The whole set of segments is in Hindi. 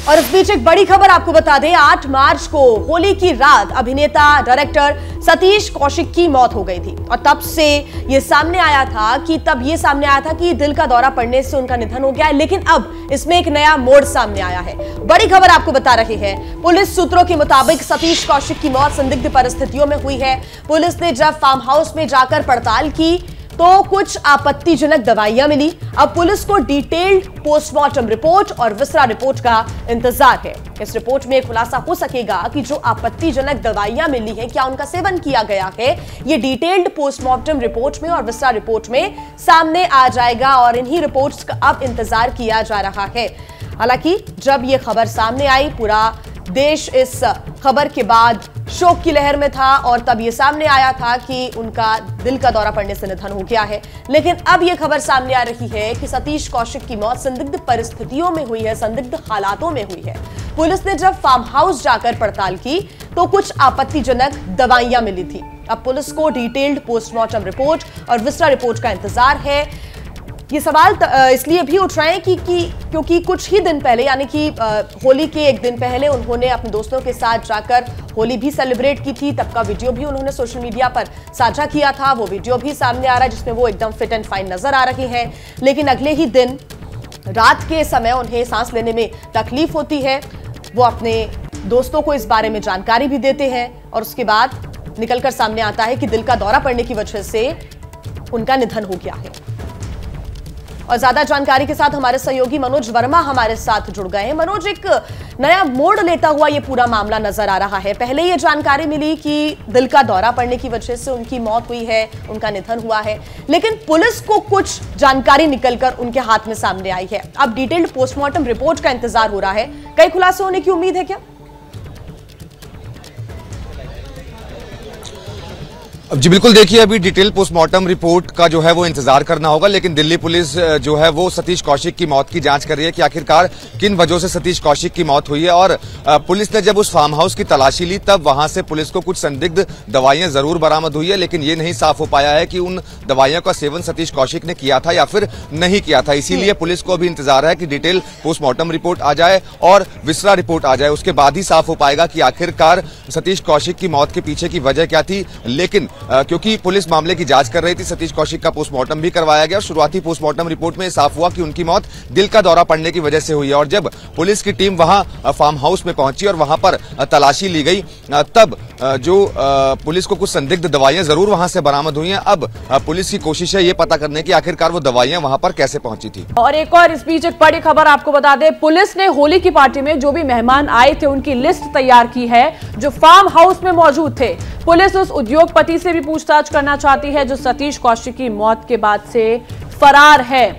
और इस बीच एक बड़ी खबर आपको बता दें, 8 मार्च को होली की रात अभिनेता डायरेक्टर सतीश कौशिक की मौत हो गई थी और तब से ये सामने आया था कि दिल का दौरा पड़ने से उनका निधन हो गया है। लेकिन अब इसमें एक नया मोड़ सामने आया है। बड़ी खबर आपको बता रहे हैं, पुलिस सूत्रों के मुताबिक सतीश कौशिक की मौत संदिग्ध परिस्थितियों में हुई है। पुलिस ने जब फार्म हाउस में जाकर पड़ताल की तो कुछ आपत्तिजनक दवाइयां मिली। अब पुलिस को डिटेल्ड पोस्टमार्टम रिपोर्ट और विसरा रिपोर्ट का इंतजार है। इस रिपोर्ट में खुलासा हो सकेगा कि जो आपत्तिजनक दवाइयां मिली हैं, क्या उनका सेवन किया गया है। ये डिटेल्ड पोस्टमार्टम रिपोर्ट में और विसरा रिपोर्ट में सामने आ जाएगा और इन्हीं रिपोर्ट्स का अब इंतजार किया जा रहा है। हालांकि जब ये खबर सामने आई, पूरा देश इस खबर के बाद शोक की लहर में था और तब यह सामने आया था कि उनका दिल का दौरा पड़ने से निधन हो गया है। लेकिन अब यह खबर सामने आ रही है कि सतीश कौशिक की मौत संदिग्ध परिस्थितियों में हुई है, संदिग्ध हालातों में हुई है। पुलिस ने जब फार्म हाउस जाकर पड़ताल की तो कुछ आपत्तिजनक दवाइयां मिली थी। अब पुलिस को डिटेल्ड पोस्टमार्टम रिपोर्ट और विसरा रिपोर्ट का इंतजार है। ये सवाल इसलिए भी उठ रहे हैं क्योंकि कुछ ही दिन पहले, यानी कि होली के एक दिन पहले उन्होंने अपने दोस्तों के साथ जाकर होली भी सेलिब्रेट की थी। तब का वीडियो भी उन्होंने सोशल मीडिया पर साझा किया था। वो वीडियो भी सामने आ रहा है जिसमें वो एकदम फिट एंड फाइन नजर आ रही हैं। लेकिन अगले ही दिन रात के समय उन्हें सांस लेने में तकलीफ होती है। वो अपने दोस्तों को इस बारे में जानकारी भी देते हैं और उसके बाद निकलकर सामने आता है कि दिल का दौरा पड़ने की वजह से उनका निधन हो गया है। और ज्यादा जानकारी के साथ हमारे सहयोगी मनोज वर्मा हमारे साथ जुड़ गए हैं। मनोज, एक नया मोड़ लेता हुआ ये पूरा मामला नजर आ रहा है। पहले ये जानकारी मिली कि दिल का दौरा पड़ने की वजह से उनकी मौत हुई है, उनका निधन हुआ है, लेकिन पुलिस को कुछ जानकारी निकलकर उनके हाथ में सामने आई है। अब डिटेल्ड पोस्टमार्टम रिपोर्ट का इंतजार हो रहा है। कई खुलासे होने की उम्मीद है क्या? जी बिल्कुल, देखिए अभी डिटेल पोस्टमार्टम रिपोर्ट का जो है वो इंतजार करना होगा, लेकिन दिल्ली पुलिस जो है वो सतीश कौशिक की मौत की जांच कर रही है कि आखिरकार किन वजहों से सतीश कौशिक की मौत हुई है। और पुलिस ने जब उस फार्म हाउस की तलाशी ली तब वहां से पुलिस को कुछ संदिग्ध दवाइयां जरूर बरामद हुई है, लेकिन ये नहीं साफ हो पाया है कि उन दवाइयों का सेवन सतीश कौशिक ने किया था या फिर नहीं किया था। इसीलिए पुलिस को अभी इंतजार है कि डिटेल पोस्टमार्टम रिपोर्ट आ जाए और विसरा रिपोर्ट आ जाए। उसके बाद ही साफ हो पाएगा कि आखिरकार सतीश कौशिक की मौत के पीछे की वजह क्या थी। लेकिन क्योंकि पुलिस मामले की जांच कर रही थी, सतीश कौशिक का पोस्टमार्टम भी करवाया गया और शुरुआती पोस्टमार्टम रिपोर्ट में साफ हुआ कि उनकी मौत दिल का दौरा पड़ने की वजह से हुई है। और जब पुलिस की टीम वहां फार्म हाउस में पहुंची और वहां पर तलाशी ली गई तब जो पुलिस को कुछ संदिग्ध दवाइयां जरूर वहां से बरामद हुई हैं। अब पुलिस की कोशिश है ये पता करने की आखिरकार वो दवाइयां वहां पर कैसे पहुंची थी। और एक और इस बीच एक बड़ी खबर आपको बता दें, पुलिस ने होली की पार्टी में जो भी मेहमान आए थे उनकी लिस्ट तैयार की है जो फार्म हाउस में मौजूद थे। पुलिस उस उद्योगपति से भी पूछताछ करना चाहती है जो सतीश कौशिक की मौत के बाद से फरार है।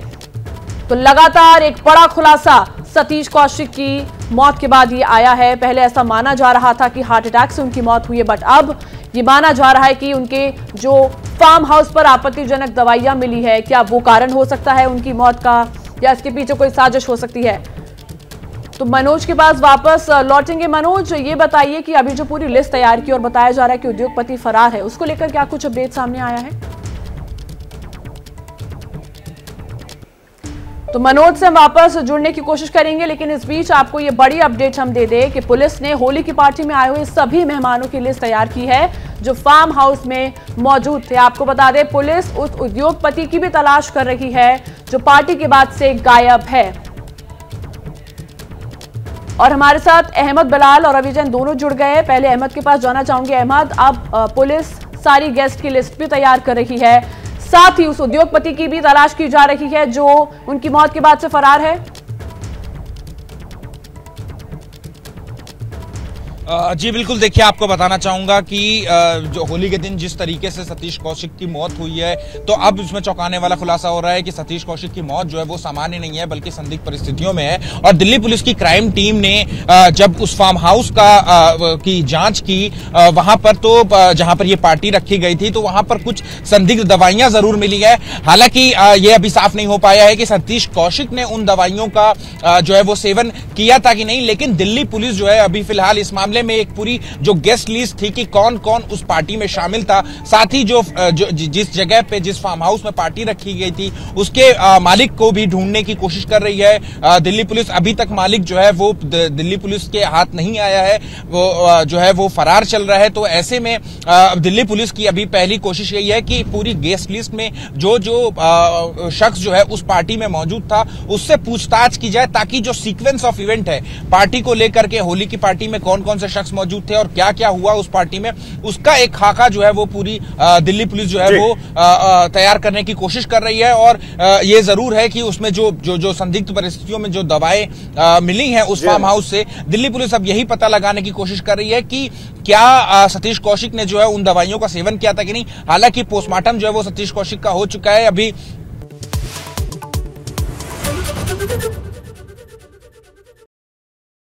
तो लगातार एक बड़ा खुलासा सतीश कौशिक की मौत के बाद ये आया है। पहले ऐसा माना जा रहा था कि हार्ट अटैक से उनकी मौत हुई है, बट अब ये माना जा रहा है कि उनके जो फार्म हाउस पर आपत्तिजनक दवाइयां मिली है, क्या वो कारण हो सकता है उनकी मौत का, या इसके पीछे कोई साजिश हो सकती है। तो मनोज के पास वापस लौटेंगे। मनोज, ये बताइए कि अभी जो पूरी लिस्ट तैयार की और बताया जा रहा है कि उद्योगपति फरार है, उसको लेकर क्या कुछ अपडेट सामने आया है? तो मनोज से हम वापस जुड़ने की कोशिश करेंगे, लेकिन इस बीच आपको ये बड़ी अपडेट हम दे दें कि पुलिस ने होली की पार्टी में आए हुए सभी मेहमानों की लिस्ट तैयार की है जो फार्म हाउस में मौजूद थे। आपको बता दें, पुलिस उस उद्योगपति की भी तलाश कर रही है जो पार्टी के बाद से गायब है। और हमारे साथ अहमद बिलाल और अभिजन दोनों जुड़ गए हैं। पहले अहमद के पास जाना चाहूंगी। अहमद, अब पुलिस सारी गेस्ट की लिस्ट भी तैयार कर रही है, साथ ही उस उद्योगपति की भी तलाश की जा रही है जो उनकी मौत के बाद से फरार है। जी बिल्कुल, देखिए आपको बताना चाहूंगा कि जो होली के दिन जिस तरीके से सतीश कौशिक की मौत हुई है, तो अब उसमें चौंकाने वाला खुलासा हो रहा है कि सतीश कौशिक की मौत जो है वो सामान्य नहीं है बल्कि संदिग्ध परिस्थितियों में है। और दिल्ली पुलिस की क्राइम टीम ने जब उस फार्म हाउस की जांच की वहां पर, तो जहां पर ये पार्टी रखी गई थी, तो वहां पर कुछ संदिग्ध दवाइयां जरूर मिली है। हालांकि ये अभी साफ नहीं हो पाया है कि सतीश कौशिक ने उन दवाइयों का जो है वो सेवन किया था कि नहीं, लेकिन दिल्ली पुलिस जो है अभी फिलहाल इस मामले मामले में एक पूरी जो गेस्ट लिस्ट थी कि कौन कौन उस पार्टी में शामिल था, साथ ही जो जिस जगह पे जिस फार्म हाउस में पार्टी रखी गई थी उसके मालिक को भी ढूंढने की कोशिश कर रही है दिल्ली पुलिस। अभी तक मालिक जो है वो दिल्ली पुलिस के हाथ नहीं आया है, वो जो है वो फरार चल रहा है। तो ऐसे में दिल्ली पुलिस की अभी पहली कोशिश यही है कि पूरी गेस्ट लिस्ट में जो जो शख्स जो है उस पार्टी में मौजूद था उससे पूछताछ की जाए, ताकि जो सीक्वेंस ऑफ इवेंट है पार्टी को लेकर के, होली की पार्टी में कौन कौन से शख्स मौजूद थे और क्या क्या हुआ उस पार्टी में, उसका एक खाका जो है वो पूरी दिल्ली पुलिस जो है वो तैयार करने की कोशिश कर रही है। और ये जरूर है कि उसमें जो संदिग्ध परिस्थितियों में जो दवाएं मिली हैं उस फार्म हाउस से, दिल्ली पुलिस अब यही पता लगाने की कोशिश कर रही है कि क्या सतीश कौशिक ने जो है उन दवाइयों का सेवन किया था कि नहीं। हालांकि पोस्टमार्टम जो है वो सतीश कौशिक का हो चुका है, अभी